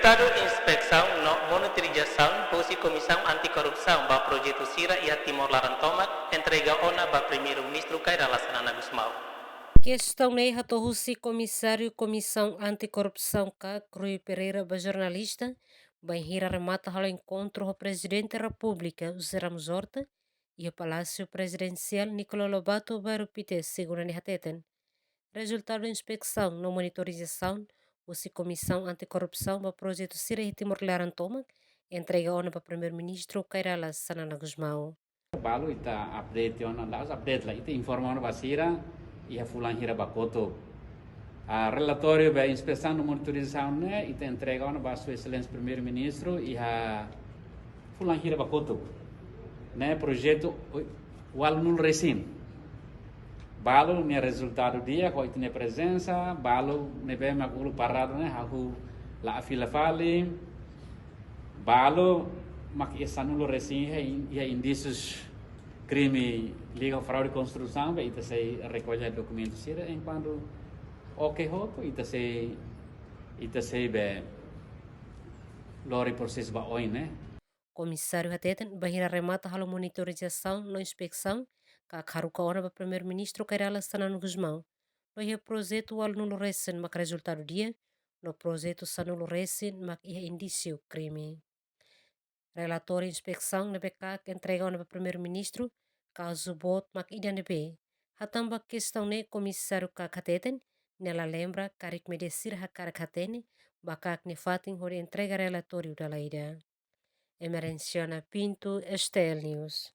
Resultado inspeção no monitorização posi Comissão Anticorrupção ba projeto Sira e Timor Larantomak entrega ona ba Primeiro-Ministro Caira Lassana Gusmao. Questão nem Ratohussi Comissário Comissão Anticorrupção K. Rui Pereira, jornalista, bem hira remata ao encontro do Presidente da República, José Ramos Horta, e o Palácio Presidencial Nicolau Lobato Barupite, segundo a Nihateten. Resultado da inspeção na monitorização, o Comissão Anticorrupção do projeto Sira e Timor Larantomak entrega ona para o Primeiro-Ministro Cairala Sanana Gusmao. Balu ita update yon las update la ita informa basira ia fulan hira bakoto a relatório da inspeção e monitorização né ita entrega on ba sua excelência primeiro-ministro ia fulan hira bakoto né projeto wal nul resin balu ne resultado dia ko ita ne presença balu ne be magulu parado né haku la afila fali balu mak isanulo resin ia indícios crime liga fraude de construção ita se recolhe documentos sira enquanto ok hoto ita se be lori processo ba oi né Comissário Hateten bahira remata a monitorização na inspeção que haruka ona para Primeiro-Ministro Cairala Sanano Gusmão. No projeto al nulo recen mak resultado dia, no projeto sanulo recen mak ia indício crime. Relatório inspeção na BK que entrega ona para Primeiro-Ministro, caso bot mak ida nebe. Hatamba questão ne comissário Hateten, nela lembra carik medecir hakar Hatene, bakak ne fatin hore entrega relatório da ida. Emerenciana Pinto, Estel News.